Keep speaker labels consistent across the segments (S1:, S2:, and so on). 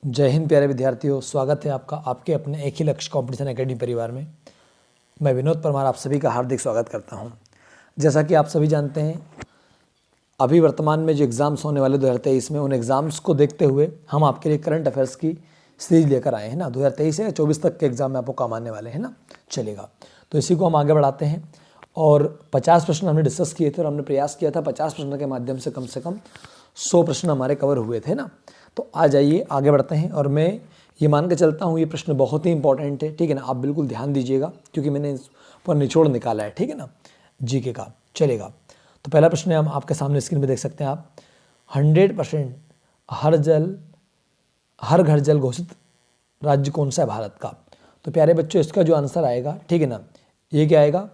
S1: जय हिंद प्यारे विद्यार्थियों, स्वागत है आपका आपके अपने एक ही लक्ष्य कॉम्पिटिशन एकेडमी परिवार में। मैं विनोद परमार आप सभी का हार्दिक स्वागत करता हूं। जैसा कि आप सभी जानते हैं, अभी वर्तमान में जो एग्ज़ाम्स होने वाले 2023 में, उन एग्ज़ाम्स को देखते हुए हम आपके लिए करंट अफेयर्स की सीरीज लेकर आए हैं ना। 2023 से 24 तक के एग्ज़ाम में आपको काम आने वाले हैं ना। चलेगा, तो इसी को हम आगे बढ़ाते हैं। और 50 प्रश्न हमने डिस्कस किए थे और हमने प्रयास किया था 50 प्रश्न के माध्यम से कम 100 प्रश्न हमारे कवर हुए थे ना। तो आ जाइए आगे बढ़ते हैं। और मैं ये मान के चलता हूँ ये प्रश्न बहुत ही इंपॉर्टेंट है, ठीक है ना। आप बिल्कुल ध्यान दीजिएगा क्योंकि मैंने इस पर निचोड़ निकाला है, ठीक है ना, जीके का। चलेगा, तो पहला प्रश्न है, हम आपके सामने स्क्रीन पे देख सकते हैं आप। 100% हर घर जल घोषित राज्य कौन सा है भारत का? तो प्यारे बच्चों, इसका जो आंसर आएगा, ठीक है ना, ये क्या आएगा?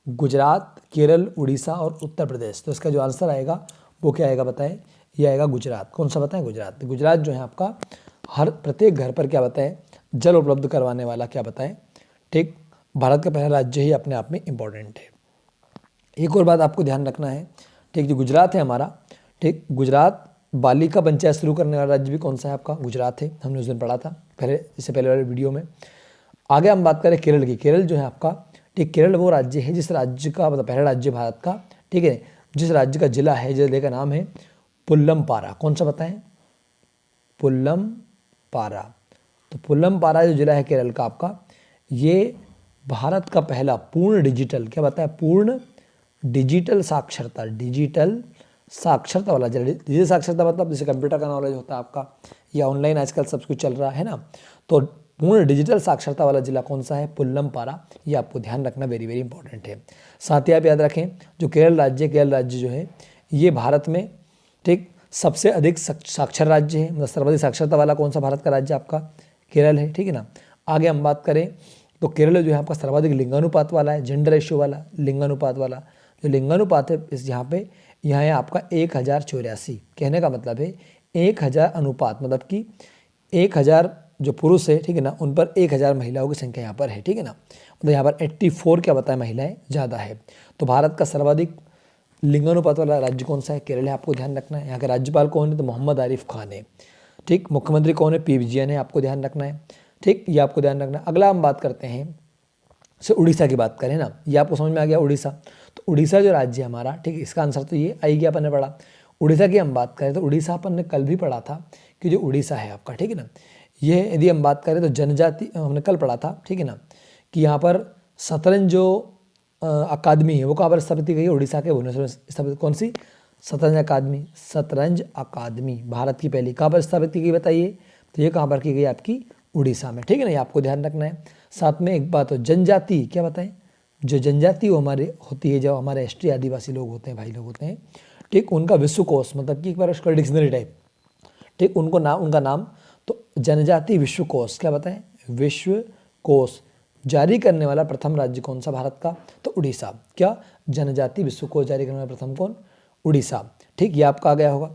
S1: गुजरात, केरल, उड़ीसा और उत्तर प्रदेश। तो इसका जो आंसर आएगा वो क्या आएगा बताएं? ये आएगा गुजरात। कौन सा बताएं? गुजरात। गुजरात जो है आपका हर प्रत्येक घर पर क्या बताएं? जल उपलब्ध करवाने वाला क्या बताएं? ठीक, भारत का पहला राज्य ही अपने आप में इम्पोर्टेंट है। एक और बात आपको ध्यान रखना है, ठीक, जो गुजरात है हमारा, ठीक, गुजरात बालिका पंचायत शुरू करने वाला राज्य भी कौन सा है आपका? गुजरात है। हमने उस दिन पढ़ा था पहले, इससे पहले वाले वीडियो में। आगे हम बात करें केरल की। केरल जो है आपका, ठीक, केरल वो राज्य है जिस राज्य का मतलब पहला राज्य भारत का, ठीक है, जिस राज्य का जिला है, जिले का नाम है पुल्लमपारा। कौन सा बताएं? पुल्लमपारा। तो पुल्लमपारा जो जिला है केरल का आपका, ये भारत का पहला पूर्ण डिजिटल, क्या बताया? पूर्ण डिजिटल साक्षरता, डिजिटल साक्षरता वाला जिला। डिजिटल साक्षरता मतलब जैसे कंप्यूटर का नॉलेज होता है आपका, या ऑनलाइन आजकल सब कुछ चल रहा है ना। तो पूर्ण डिजिटल साक्षरता वाला जिला कौन सा है? पुल्लमपारा। ये आपको ध्यान रखना, वेरी वेरी इंपॉर्टेंट है। साथ ही आप याद रखें, जो केरल राज्य जो है ये भारत में, ठीक, सबसे अधिक साक्षर राज्य है। मतलब सर्वाधिक साक्षरता वाला कौन सा भारत का राज्य आपका? केरल है, ठीक है ना। आगे हम बात करें तो केरल जो है आपका सर्वाधिक लिंगानुपात वाला है, जेंडर रेशियो वाला, लिंगानुपात वाला। जो लिंगानुपात है इस यहाँ है आपका 1084। कहने का मतलब है 1000 अनुपात, मतलब कि 1000 जो पुरुष है, ठीक है ना, उन पर 1000 महिलाओं की संख्या यहाँ पर है, ठीक है ना। मतलब यहाँ पर 84 क्या बताया? महिलाएं ज़्यादा है। तो भारत का सर्वाधिक लिंगानुपात वाला राज्य कौन सा है? केरल है। आपको ध्यान रखना है। यहाँ के राज्यपाल कौन है? तो मोहम्मद आरिफ खान है, ठीक। मुख्यमंत्री कौन है? पी विजयन है। आपको ध्यान रखना है, ठीक, ये आपको ध्यान रखना है। अगला हम बात करते हैं, से उड़ीसा की बात करें ना, ये आपको समझ में आ गया उड़ीसा। तो उड़ीसा जो राज्य है हमारा, ठीक, इसका आंसर तो ये आई गया, अपन ने पढ़ा। उड़ीसा की हम बात करें तो उड़ीसा अपन ने कल भी पढ़ा था कि जो उड़ीसा है आपका, ठीक है ना, ये यदि हम बात करें तो जनजाति, हमने कल पढ़ा था, ठीक है ना, कि यहाँ पर शतरंज जो अकादमी है वो कहाँ पर स्थापित की गई है? उड़ीसा के भुवनेश्वर में स्थापित। कौन सी? शतरंज अकादमी। शतरंज अकादमी भारत की पहली कहाँ पर स्थापित की गई बताइए? तो ये कहाँ पर की गई? आपकी उड़ीसा में, ठीक है ना। ये आपको ध्यान रखना है। साथ में एक बात हो, जनजाति क्या बताएं? जो जनजाति वो हमारे होती है, जो हमारे एसटी आदिवासी लोग होते हैं, भाई लोग होते हैं, ठीक, उनका विश्वकोश, मतलब कि एक बार उसका डिक्शनरी टाइप, ठीक, उनका नाम तो जनजाति विश्वकोश, क्या बताएं? विश्वकोश जारी करने वाला प्रथम राज्य कौन सा भारत का? तो उड़ीसा। क्या? जनजाति विश्वकोश जारी करने वाला प्रथम कौन? उड़ीसा, ठीक, ये आपका आ गया होगा।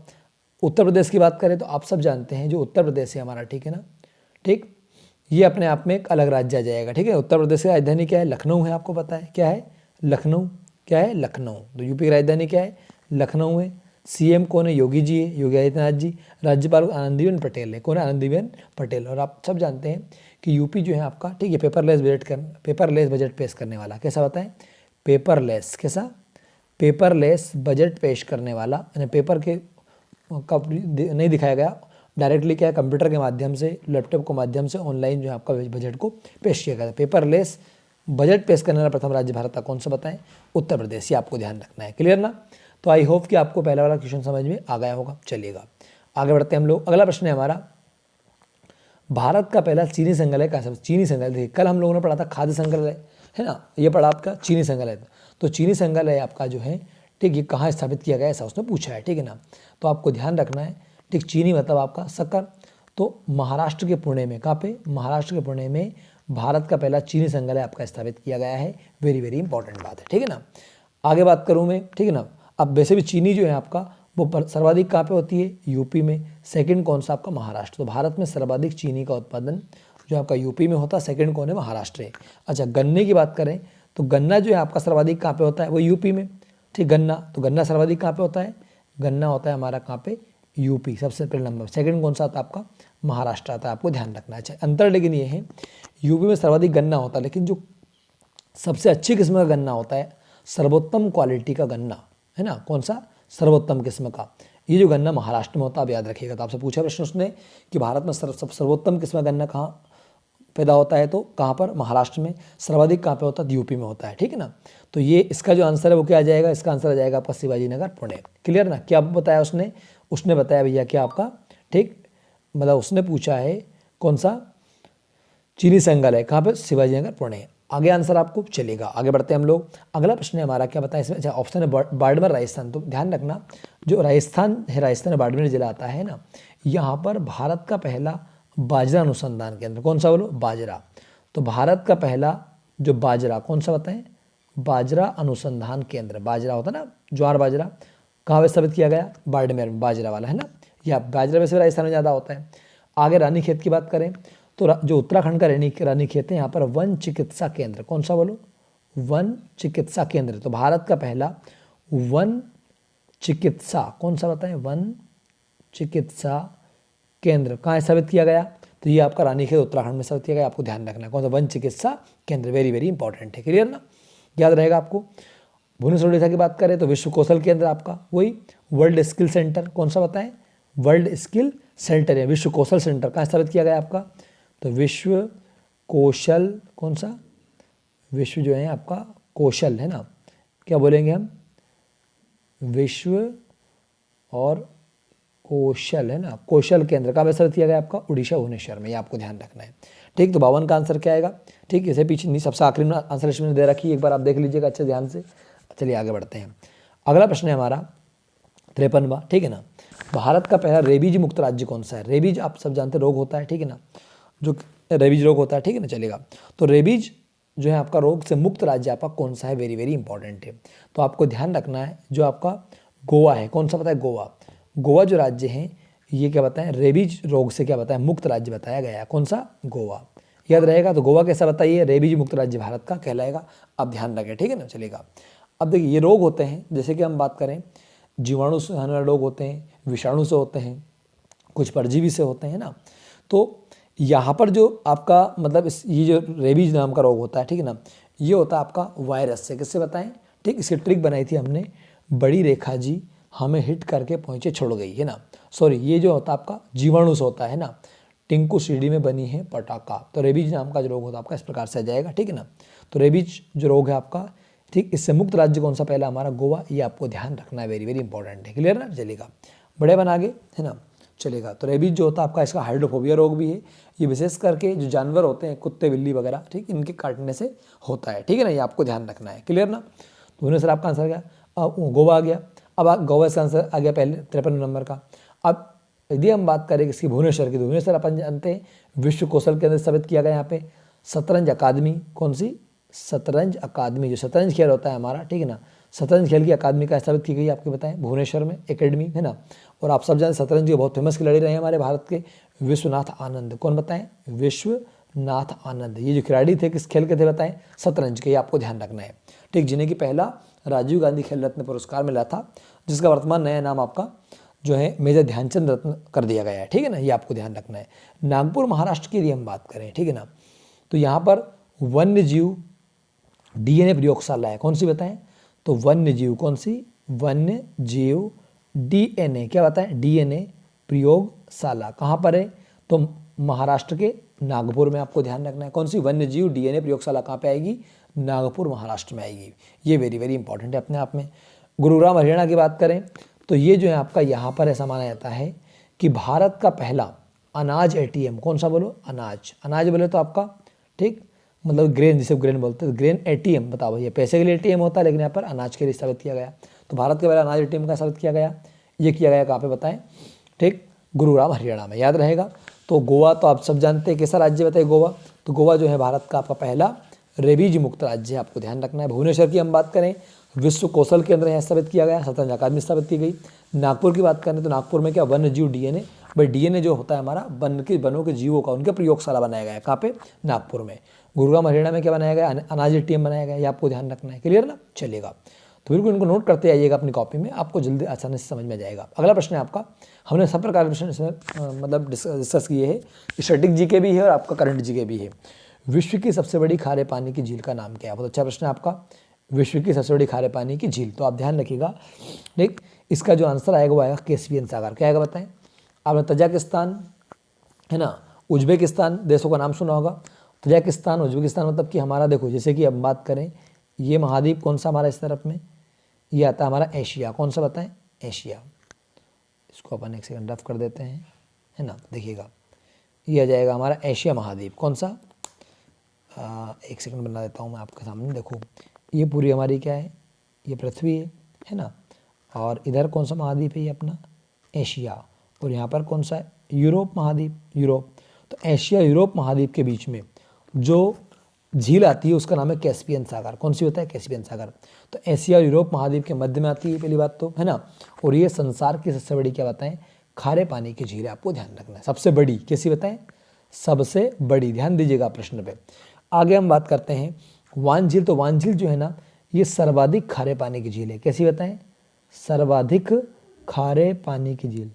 S1: उत्तर प्रदेश की बात करें तो आप सब जानते हैं जो उत्तर प्रदेश है हमारा, ठीक है ना, ठीक, ये अपने आप में एक अलग राज्य आ जाएगा, ठीक है। उत्तर प्रदेश की राजधानी क्या है? लखनऊ है। आपको पता है क्या है? लखनऊ। क्या है? लखनऊ। तो यूपी की राजधानी क्या है? लखनऊ है। सीएम कौन है? योगी जी है, योगी आदित्यनाथ जी। राज्यपाल आनंदीबेन पटेल है। कौन है? आनंदीबेन पटेल। और आप सब जानते हैं कि यूपी जो है आपका, ठीक है, पेपरलेस बजट पेश करने वाला। कैसा बताएं? पेपरलेस। कैसा? पेपरलेस बजट पेश करने वाला, यानी पेपर के का नहीं दिखाया गया, डायरेक्टली क्या है, कंप्यूटर के माध्यम से, लैपटॉप के माध्यम से ऑनलाइन जो है आपका बजट को पेश किया गया था। पेपरलेस बजट पेश करने वाला प्रथम राज्य भारत का कौन सा बताएं? उत्तर प्रदेश। ये आपको ध्यान रखना है। क्लियर ना? तो आई होप कि आपको पहला वाला क्वेश्चन समझ में आ गया होगा। चलिएगा आगे बढ़ते हैं हम लोग। अगला प्रश्न है हमारा, भारत का पहला चीनी संग्रहालय कैसा? चीनी संग्रहालय, देखिए कल हम लोगों ने पढ़ा था खाद्य संग्रहालय, है ना, ये पढ़ा आपका चीनी संग्रहालय। तो चीनी संग्रहालय आपका जो है, ठीक, ये कहाँ स्थापित किया गया ऐसा उसने पूछा है, ठीक है ना। तो आपको ध्यान रखना है, ठीक, चीनी मतलब आपका शक्कर। तो महाराष्ट्र के पुणे में, कहाँ पे? महाराष्ट्र के पुणे में भारत का पहला चीनी संग्रहालय आपका स्थापित किया गया है। वेरी वेरी इंपॉर्टेंट बात है, ठीक है ना। आगे बात करूँ मैं, ठीक है ना। अब वैसे भी चीनी जो है आपका वो सर्वाधिक कहाँ पे होती है? यूपी में। सेकंड कौन सा आपका? महाराष्ट्र। तो भारत में सर्वाधिक चीनी का उत्पादन जो आपका यूपी में होता है, सेकंड कौन है? महाराष्ट्र है। अच्छा, गन्ने की बात करें तो गन्ना जो है आपका सर्वाधिक कहाँ पे होता है? वो यूपी में, ठीक, गन्ना। तो गन्ना सर्वाधिक कहाँ पे होता है? गन्ना होता है हमारा कहाँ पे? यूपी सबसे पहले नंबर। सेकंड कौन सा आता है आपका? महाराष्ट्र आता है, आपको ध्यान रखना है। अंतर लेकिन ये है, यूपी में सर्वाधिक गन्ना होता है, लेकिन जो सबसे अच्छी किस्म का गन्ना होता है, सर्वोत्तम क्वालिटी का गन्ना है ना, कौन सा? सर्वोत्तम किस्म का, ये जो गन्ना महाराष्ट्र में होता है। आप याद रखिएगा। तो आपसे पूछा प्रश्न उसने कि भारत में सर्वोत्तम किस्म का गन्ना कहाँ पैदा होता है, तो कहाँ पर? महाराष्ट्र में। सर्वाधिक कहाँ पे होता है? यूपी में होता है, ठीक है ना। तो ये इसका जो आंसर है वो क्या आ जाएगा? इसका आंसर आ जाएगा आपका शिवाजी नगर पुणे। क्लियर ना? क्या बताया उसने बताया भैया क्या आपका, ठीक, मतलब उसने पूछा है कौन सा? चीनी संगल है, कहाँ पे? शिवाजी नगर पुणे। आगे आंसर आपको चलेगा। आगे बढ़ते हैं हम लोग। अगला प्रश्न है हमारा, क्या बताया इसमें? अच्छा, ऑप्शन है बाड़मेर राजस्थान। तो ध्यान रखना, जो राजस्थान है, राजस्थान बाड़मेर जिला आता है ना, यहाँ पर भारत का पहला बाजरा अनुसंधान केंद्र, कौन सा बोलो? बाजरा। तो भारत का पहला जो बाजरा, कौन सा बताएं? बाजरा अनुसंधान केंद्र, बाजरा होता है ना, ज्वार बाजरा, कहाँ पे स्थापित किया गया? बाड़मेर में, बाजरा वाला है ना। या बाजरा वैसे राजस्थान में ज़्यादा होता है। आगे रानीखेत की बात करें तो जो उत्तराखंड का रानीखेत है, यहाँ पर वन चिकित्सा केंद्र, कौन सा बोलो? वन चिकित्सा केंद्र। तो भारत का पहला वन चिकित्सा, कौन सा बताएं? वन चिकित्सा केंद्र कहाँ स्थापित किया गया? तो ये आपका रानीखेत उत्तराखंड में स्थापित किया गया। आपको ध्यान रखना है कौन सा? वन चिकित्सा केंद्र। वेरी वेरी इंपॉर्टेंट है। क्लियर ना? याद रहेगा आपको। भुवनेश्वर उड़ीसा की बात करें तो विश्व कौशल केंद्र आपका वही वर्ल्ड स्किल सेंटर, कौन सा बताएं? वर्ल्ड स्किल सेंटर या विश्व कौशल सेंटर कहाँ स्थापित किया गया आपका? तो विश्व कौशल, कौन सा? विश्व जो है आपका कौशल है ना, क्या बोलेंगे हम? विश्व और कौशल है ना, कौशल केंद्र का स्थापित किया गया आपका उड़ीसा भुवनेश्वर में। ये आपको ध्यान रखना है, ठीक। तो 52 का आंसर क्या आएगा? ठीक, इसे पीछे नहीं, सबसे आखिरी में आंसर लिस्ट में दे रखी है, एक बार आप देख लीजिएगा अच्छे ध्यान से। चलिए आगे बढ़ते हैं। अगला प्रश्न है हमारा 53वां, ठीक है ना। भारत का पहला रेबीज मुक्त राज्य कौन सा है? रेबीज आप सब जानते रोग होता है, ठीक है ना, जो रेबीज रोग होता है, ठीक है ना, चलेगा। तो रेबीज जो है आपका रोग से मुक्त राज्य आपका कौन सा है? वेरी वेरी इंपॉर्टेंट है। तो आपको ध्यान रखना है, जो आपका गोवा है, कौन सा बताया? गोवा। गोवा जो राज्य है ये क्या बताएं? रेबीज रोग से क्या बताएं? मुक्त राज्य बताया गया है, कौन सा? गोवा। याद रहेगा। तो गोवा कैसा बताइए? रेबीज मुक्त राज्य भारत का कहलाएगा। आप ध्यान रखें, ठीक है ना, चलेगा। अब देखिए ये रोग होते हैं, जैसे कि हम बात करें जीवाणु से होने वाले रोग होते हैं, विषाणु से होते हैं, कुछ परजीवी से होते हैं ना। तो यहाँ पर जो आपका मतलब ये जो रेबीज नाम का रोग होता है, ठीक है ना, ये होता है आपका वायरस से। किससे बताएं? ठीक, इसकी ट्रिक बनाई थी हमने, बड़ी रेखा जी हमें हिट करके पहुँचे छोड़ गई है ना। सॉरी, ये जो होता है आपका जीवाणु से होता है ना, टिंकू सीढ़ी में बनी है पटाखा। तो रेबीज नाम का जो रोग होता है आपका इस प्रकार से आ जाएगा, ठीक है ना। तो रेबीज जो रोग है आपका, ठीक, इससे मुक्त राज्य कौन सा? पहला हमारा गोवा। ये आपको ध्यान रखना है, वेरी वेरी इंपॉर्टेंट है। क्लियर ना, चलेगा। बड़े बन आगे है ना, चलेगा। तो रेबीज जो होता है आपका, इसका हाइड्रोफोबिया रोग भी है। ये विशेष करके जो जानवर होते हैं, कुत्ते बिल्ली वगैरह, ठीक, इनके काटने से होता है, ठीक है ना। ये आपको ध्यान रखना है। क्लियर ना। तो भुवनेश्वर आपका आंसर गया, गोवा आ गया। अब गोवा का आंसर आ गया पहले 53 नंबर का। अब यदि हम बात करें इसकी भुवनेश्वर की, तो भुवनेश्वर अपन जानते हैं विश्व कौशल केंद्र स्थापित किया गया यहाँ पे। शतरंज अकादमी, कौन सी? शतरंज अकादमी, जो शतरंज खेल होता है हमारा, ठीक है ना, शतरंज खेल की अकादमी का स्थापित की गई, आपको बताएं भुवनेश्वर में एकेडमी है ना। और आप सब जानते शतरंज के बहुत फेमस खिलाड़ी रहे हैं हमारे भारत के, विश्वनाथ आनंद। कौन बताएं? विश्वनाथ आनंद। ये जो खिलाड़ी थे किस खेल के थे बताएं? शतरंज के। ये आपको ध्यान रखना है, ठीक, जिन्हें कि पहला राजीव गांधी खेल रत्न पुरस्कार मिला था, जिसका वर्तमान नया नाम आपका जो है मेजर ध्यानचंद रत्न कर दिया गया है, ठीक है ना। ये आपको ध्यान रखना है। नागपुर महाराष्ट्र की यदि हम बात करें, ठीक है ना, तो यहाँ पर वन्य जीव डीएनए प्रयोगशाला है, कौन सी बताएं? तो वन्य जीव, कौन सी? वन्य जीव डीएनए, क्या बताएं? डीएनए प्रयोगशाला कहाँ पर है? तो महाराष्ट्र के नागपुर में। आपको ध्यान रखना है कौन सी? वन्य जीव डीएनए प्रयोगशाला कहाँ पे आएगी? नागपुर महाराष्ट्र में आएगी। ये वेरी वेरी इंपॉर्टेंट है अपने आप में। गुरुग्राम हरियाणा की बात करें तो ये जो है आपका यहाँ पर ऐसा माना जाता है कि भारत का पहला अनाज एटीएम, कौन सा बोलो? अनाज। अनाज बोले तो आपका, ठीक, मतलब ग्रेन, जिसे ग्रेन बोलते हैं, ग्रेन एटीएम। बताओ भैया, पैसे के लिए एटीएम होता है, लेकिन यहाँ पर अनाज के लिए स्थापित किया गया। तो भारत के पहला अनाज एटीएम का स्थापित किया गया। ये किया गया कहाँ पे बताएं? ठीक, गुरुग्राम हरियाणा में। याद रहेगा। तो गोवा तो आप सब जानते हैं कैसा राज्य बताइए? गोवा। तो गोवा जो है भारत का आपका पहला रेबीज मुक्त राज्य है, आपको ध्यान रखना है। भुवनेश्वर की हम बात करें, विश्व कौशल केंद्र यहाँ स्थापित किया गया, शतरंज अकादमी स्थापित की गई। नागपुर की बात करें तो नागपुर में क्या? वन्य जीव डीएनए। भाई डीएनए जो होता है हमारा वनों के जीवों का, उनके प्रयोगशाला बनाया गया है। कहाँ पे? नागपुर में। गुरुग्राम हरियाणा में क्या बनाया गया? अनाज एटीएम बनाया गया। ये आपको ध्यान रखना है। क्लियर ना, चलेगा। तो बिल्कुल इनको नोट करते आइएगा अपनी कॉपी में, आपको जल्दी आसानी से समझ में आ जाएगा। अगला प्रश्न है आपका, हमने सब प्रकार के प्रश्न इसमें मतलब डिस्कस किए हैं, स्टैटिक जीके भी है और आपका करंट जीके भी है। विश्व की सबसे बड़ी खारे पानी की झील का नाम क्या है? बहुत अच्छा प्रश्न है आपका, विश्व की सबसे बड़ी खारे पानी की झील। तो आप ध्यान रखिएगा, ठीक, इसका जो आंसर आएगा वो आएगा कैस्पियन सागर। क्या आएगा बताएं? आपने तजाकिस्तान है ना, उज्बेकिस्तान देशों का नाम सुना होगा। तजाकिस्तान, उज्बेकिस्तान मतलब कि हमारा, देखो जैसे कि अब बात करें, ये महाद्वीप कौन सा हमारा इस तरफ में, ये आता है हमारा एशिया। कौन सा बताएं? एशिया। इसको अपन एक सेकंड रफ कर देते हैं, है ना, देखिएगा ये आ जाएगा हमारा एशिया महाद्वीप। कौन सा? एक सेकंड बना देता हूँ मैं आपके सामने। देखो ये पूरी हमारी क्या है, ये पृथ्वी है ना, और इधर कौन सा महाद्वीप है? ये अपना एशिया। और यहाँ पर कौन सा है? यूरोप महाद्वीप, यूरोप। तो एशिया यूरोप महाद्वीप के बीच में जो झील आती है उसका नाम है कैस्पियन सागर। कौन सी होता है? कैस्पियन सागर। तो एशिया यूरोप महाद्वीप के मध्य में आती है पहली बात तो, है ना। और ये संसार की सबसे बड़ी क्या बताएं? खारे पानी की झील है, आपको ध्यान रखना है। सबसे बड़ी कैसी बताएं? सबसे बड़ी, ध्यान दीजिएगा प्रश्न पे। आगे हम बात करते हैं वान झील। तो वान झील जो है ना, ये सर्वाधिक खारे पानी की झील है। कैसी बताएं? सर्वाधिक खारे पानी की झील।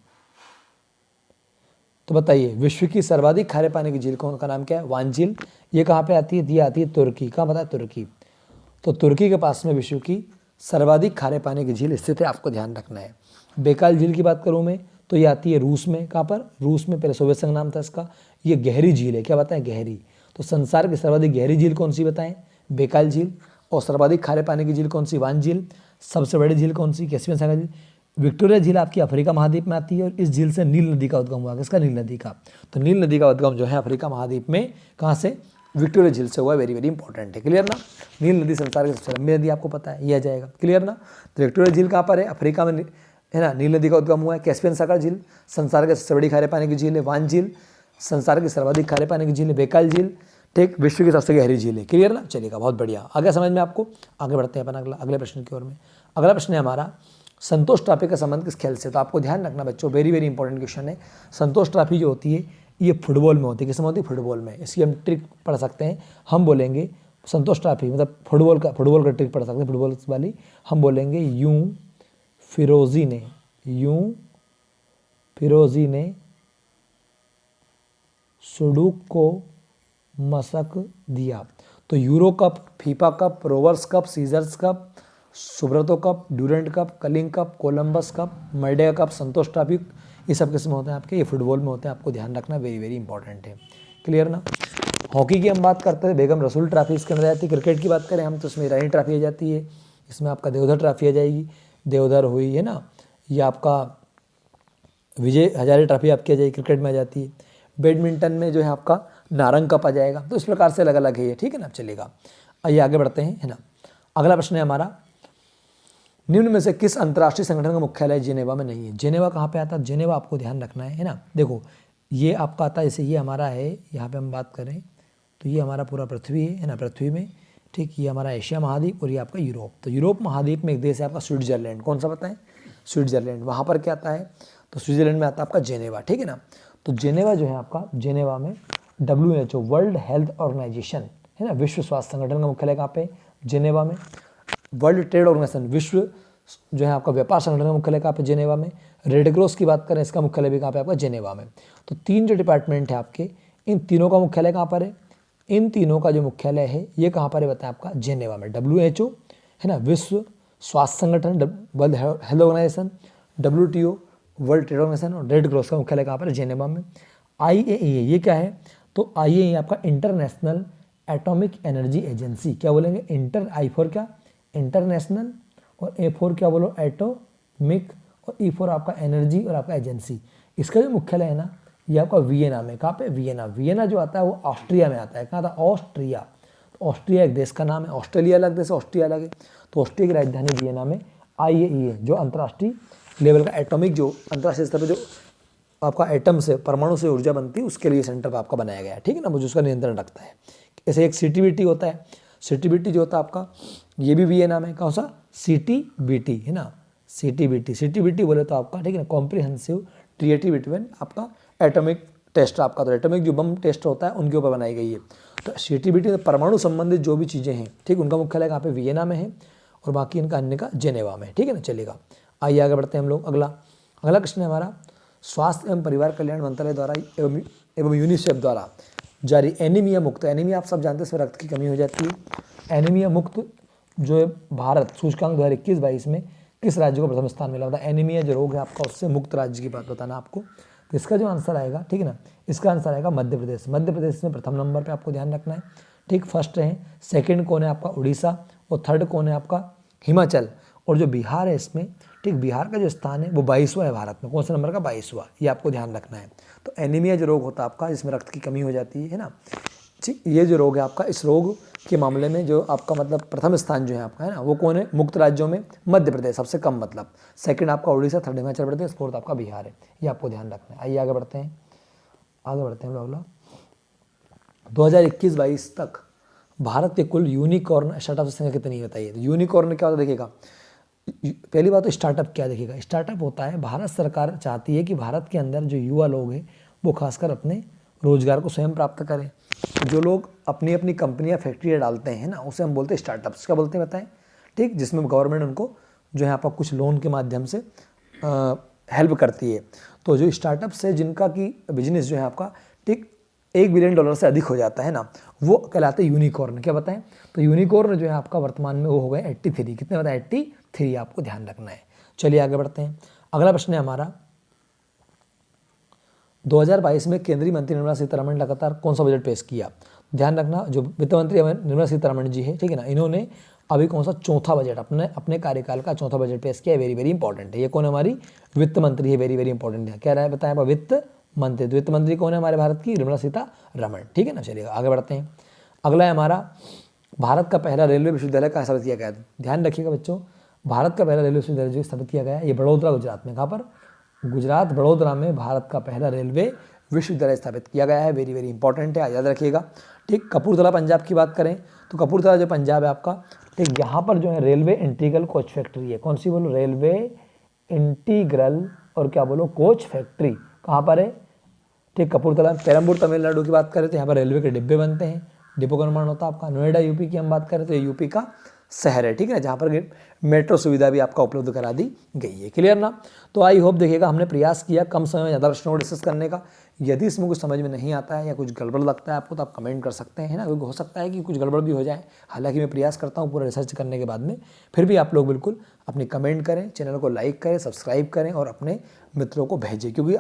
S1: तो बताइए विश्व की सर्वाधिक खारे पानी की झील कौन का नाम क्या है? वान झील। ये कहाँ पे आती है? ये आती है तुर्की। कहाँ पता है? तुर्की। तो तुर्की के पास में विश्व की सर्वाधिक खारे पानी की झील स्थित है, आपको ध्यान रखना है। बेकाल झील की बात करूँ मैं तो ये आती है रूस में। कहाँ पर? रूस में, पहले सोवियत संघ नाम था इसका। ये गहरी झील है। क्या बताएं? गहरी। तो संसार की सर्वाधिक गहरी झील कौन सी बताएं? बेकाल झील। और सर्वाधिक खारे पानी की झील कौन सी? वान झील। सबसे बड़ी झील कौन सी? कैस्पियन सागर झील। विक्टोरिया झील आपकी अफ्रीका महाद्वीप में आती है और इस झील से नील नदी का उद्गम हुआ। किसका? नील नदी का। तो नील नदी का उद्गम जो है अफ्रीका महाद्वीप में कहाँ से? विक्टोरिया झील से हुआ। वेरी वेरी इंपॉर्टेंट है, क्लियर ना। नील नदी संसार की सबसे लंबी नदी, आपको पता है, ये आ जाएगा, क्लियर ना। तो विक्टोरिया झील कहाँ पर है? अफ्रीका में, है ना। नील नदी का उद्गम हुआ है। कैस्पियन सागर झील संसार की सबसे बड़ी खारे पानी की झील है। वान झील संसार की सर्वाधिक खारे पानी की झील है। बेकाल झील, ठीक, विश्व की सबसे गहरी झील है, क्लियर ना। चलेगा, बहुत बढ़िया, आगे समझ में आपको। आगे बढ़ते हैं अपन अगले प्रश्न की ओर में। अगला प्रश्न है हमारा, संतोष ट्रॉफी का संबंध किस खेल से? तो आपको ध्यान रखना बच्चों, वेरी वेरी इंपॉर्टेंट क्वेश्चन है। संतोष ट्रॉफी जो होती है ये फुटबॉल में होती है। किसमें होती है? फुटबॉल में। इसकी हम ट्रिक पढ़ सकते हैं, हम बोलेंगे संतोष ट्रॉफी मतलब फुटबॉल का ट्रिक पढ़ सकते हैं, फुटबॉल वाली। हम बोलेंगे यूं फिरोजी ने सुडूक को मशक दिया। तो Euro cup, FIFA cup, Rovers cup, सीजर्स cup, Subroto cup, Durand cup, Kalinga cup, Columbus cup, Merdeka cup, Santosh trophy, ये सब किस में होते हैं आपके? ये फुटबॉल में होते हैं, आपको ध्यान रखना, वेरी वेरी इंपॉर्टेंट है, क्लियर ना। हॉकी की हम बात करते हैं, बेगम रसूल ट्रॉफी इसके अंदर जाती है। क्रिकेट की बात करें हम तो इसमें रानी ट्रॉफी आ जाती है, इसमें आपका देवधर ट्रॉफी आ जाएगी, देवधर हुई, है ना। ये आपका विजय हजारे ट्रॉफी आपकी आ जाएगी, क्रिकेट में आ जाती है। बैडमिंटन में जो है आपका नारंग कप आ जाएगा। तो इस प्रकार से अलग अलग है ये, ठीक है ना। चलेगा, आइए आगे बढ़ते हैं, है ना। अगला प्रश्न है हमारा, निम्न में से किस अंतर्राष्ट्रीय संगठन का मुख्यालय जेनेवा में नहीं है? जेनेवा कहाँ पे आता है? जेनेवा आपको ध्यान रखना है ना। देखो ये आपका आता है, जैसे ये हमारा है, यहाँ पे हम बात करें तो ये हमारा पूरा पृथ्वी है ना, पृथ्वी में, ठीक। ये हमारा एशिया महाद्वीप और ये आपका यूरोप। तो यूरोप महाद्वीप में एक देश है आपका स्विट्जरलैंड। कौन सा बताएं? स्विट्जरलैंड। वहाँ पर क्या आता है? तो स्विट्जरलैंड में आता है आपका जेनेवा, ठीक है ना। तो जेनेवा जो है आपका, जेनेवा में WHO वर्ल्ड हेल्थ ऑर्गेनाइजेशन, है ना, विश्व स्वास्थ्य संगठन का मुख्यालय कहाँ पे? जेनेवा में। वर्ल्ड ट्रेड ऑर्गेनाइजेशन, विश्व जो है आपका व्यापार संगठन का मुख्यालय कहाँ पे? जेनेवा में। रेड क्रॉस की बात करें, इसका मुख्यालय भी कहाँ पे? आपका जेनेवा में। तो तीन जो डिपार्टमेंट है आपके, इन तीनों का मुख्यालय कहाँ पर है? इन तीनों का जो मुख्यालय है ये कहाँ पर है बताएं? आपका जेनेवा में। WHO, है ना, विश्व स्वास्थ्य संगठन, world health organisation, WTO world trade organisation, और रेड क्रॉस का मुख्यालय कहाँ पर है? जेनेवा में। IAEA ये क्या है? तो IAEA आपका इंटरनेशनल एटॉमिक एनर्जी एजेंसी। क्या बोलेंगे? I फॉर क्या? इंटरनेशनल, और A फॉर क्या बोलो? एटॉमिक, और E फॉर आपका एनर्जी, और आपका एजेंसी। इसका जो मुख्यालय है ना ये आपका वियना में। कहाँ पे? वियना। वियना जो आता है वो ऑस्ट्रिया में आता है। कहाँ था? ऑस्ट्रिया। तो ऑस्ट्रिया एक देश का नाम है, ऑस्ट्रेलिया अलग देश, ऑस्ट्रिया अलग है। तो ऑस्ट्रिया की राजधानी वियना में IAEA जो अंतर्राष्ट्रीय लेवल का एटॉमिक, जो अंतर्राष्ट्रीय स्तर पर जो आपका एटम से, परमाणु से ऊर्जा बनती है, उसके लिए सेंटर पर आपका बनाया गया है, ठीक है ना, मुझे उसका नियंत्रण रखता है। ऐसे एक CTBT होता है, CTBT जो होता है आपका, ये भी वियना में। कौन सा? CTBT, है ना, CTBT बोले तो आपका, ठीक है ना, कॉम्प्रिहेंसिव ट्रीटी बिटवीन आपका एटॉमिक टेस्ट आपका। तो एटॉमिक जो बम टेस्ट होता है उनके ऊपर बनाई गई है। तो CTBT परमाणु संबंधित जो भी चीज़ें हैं, ठीक, उनका मुख्यालय कहाँ पे? वियना में है। और बाकी इनका अन्य का जेनेवा में, ठीक है ना, चलेगा। आइए आगे बढ़ते हैं हम लोग। अगला प्रश्न है हमारा, स्वास्थ्य एवं परिवार कल्याण मंत्रालय द्वारा एवं यूनिसेफ द्वारा जारी एनीमिया मुक्त, एनीमिया आप सब जानते हैं इसमें रक्त की कमी हो जाती है, एनीमिया मुक्त जो है भारत सूचकांक 2021-22 में किस राज्य को प्रथम स्थान मिला? बताए एनीमिया जो रोग है आपका उससे मुक्त राज्य की बात बताना आपको। तो इसका जो आंसर आएगा, ठीक है ना, इसका आंसर आएगा मध्य प्रदेश। मध्य प्रदेश में प्रथम नंबर पे आपको ध्यान रखना है, ठीक। फर्स्ट है, सेकंड कौन है आपका? उड़ीसा, और थर्ड कौन है आपका? हिमाचल, और जो बिहार है इसमें, ठीक, बिहार का जो स्थान है वो 22वां है भारत में। कौन सा नंबर का? 22वां, ये आपको ध्यान रखना है। तो एनीमिया जो रोग होता है आपका, जिसमें रक्त की कमी हो जाती है ना, ठीक, ये जो रोग है आपका, इस रोग के मामले में जो आपका मतलब प्रथम स्थान जो है आपका, है ना, वो कौन है? मुक्त राज्यों में मध्य प्रदेश सबसे कम, मतलब सेकंड आपका उड़ीसा, थर्ड हिमाचल प्रदेश, फोर्थ आपका बिहार है, ये आपको ध्यान रखना है। आइए आगे बढ़ते हैं अगला 2021-22 तक भारत के कुल यूनिकॉर्न स्टार्टअप की संख्या कितनी बताइए? तो यूनिकॉर्न क्या होता है देखिएगा, पहली बात तो स्टार्टअप क्या देखिएगा, स्टार्टअप होता है भारत सरकार चाहती है कि भारत के अंदर जो युवा लोग हैं वो खासकर अपने रोजगार को स्वयं प्राप्त करें। जो लोग अपनी अपनी कंपनियां फैक्ट्रियाँ डालते हैं ना, उसे हम बोलते हैं स्टार्टअप्स। क्या बोलते हैं बताएं, ठीक, जिसमें गवर्नमेंट उनको जो है आपका कुछ लोन के माध्यम से हेल्प करती है। तो जो स्टार्टअप्स है जिनका की बिजनेस जो है आपका, ठीक, $1 बिलियन से अधिक हो जाता है ना, वो कहलाते हैं यूनिकॉर्न। क्या बताएं? तो यूनिकॉर्न जो है आपका वर्तमान में वो हो गए 83। कितने बताएं? 83 आपको ध्यान रखना है। चलिए आगे बढ़ते हैं। अगला प्रश्न है हमारा, 2022 में केंद्रीय मंत्री निर्मला सीतारमण ने लगातार कौन सा बजट पेश किया? ध्यान रखना, जो वित्त मंत्री निर्मला सीतारमण जी है, ठीक है ना, इन्होंने अभी कौन सा चौथा बजट अपने कार्यकाल का चौथा बजट पेश किया है। वेरी वेरी इंपॉर्टेंट है। ये कौन है? हमारी वित्त मंत्री है। वेरी वेरी इंपॉर्टेंट है। क्या रहा है बताएं? वित्त मंत्री। वित्त मंत्री कौन है हमारे भारत की? निर्मला सीतारमण, ठीक है ना। चलिएगा आगे बढ़ते हैं। अगला है हमारा, भारत का पहला रेलवे विश्वविद्यालय कहाँ स्थापित किया गया? ध्यान रखिएगा बच्चों, भारत का पहला रेलवे विश्वविद्यालय जो स्थापित किया गया है ये बड़ौदा गुजरात में। कहाँ पर? गुजरात, बड़ौदा में भारत का पहला रेलवे विश्वविद्यालय स्थापित किया गया है। वेरी वेरी इंपॉर्टेंट है, याद रखिएगा, ठीक। कपूरथला पंजाब की बात करें तो कपूरथला जो पंजाब है आपका, ठीक, यहाँ पर जो है रेलवे इंटीग्रल कोच फैक्ट्री है। कौन सी बोलो? रेलवे इंटीग्रल और क्या बोलो? Coach factory. कहाँ पर है? ठीक, कपूरथला। पेरम्बूर तमिलनाडु की बात करें तो यहाँ पर रेलवे के डिब्बे बनते हैं, डिब्बों का निर्माण होता है आपका। नोएडा यूपी की हम बात करें तो ये यूपी का शहर है, ठीक है, जहाँ पर मेट्रो सुविधा भी आपका उपलब्ध करा दी गई है। क्लियर ना? तो आई होप देखिएगा हमने प्रयास किया कम समय में ज़्यादा प्रश्नों को डिस्कस करने का। यदि इसमें कुछ समझ में नहीं आता है या कुछ गड़बड़ लगता है आपको तो आप कमेंट कर सकते हैं ना, क्योंकि हो सकता है कि कुछ गड़बड़ भी हो जाए। हालांकि मैं प्रयास करता हूँ पूरा रिसर्च करने के बाद में, फिर भी आप लोग बिल्कुल अपनी कमेंट करें, चैनल को लाइक करें, सब्सक्राइब करें और अपने मित्रों को भेजें, क्योंकि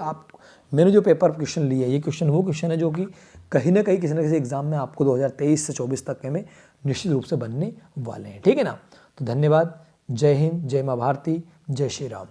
S1: मैंने जो पेपर क्वेश्चन लिए, ये क्वेश्चन वो क्वेश्चन है जो कि कहीं ना कहीं किसी न किसी एग्जाम में आपको 2023 से 24 तक में निश्चित रूप से बनने वाले हैं, ठीक है ना। तो धन्यवाद। जय हिंद, जय माँ भारती, जय श्री राम।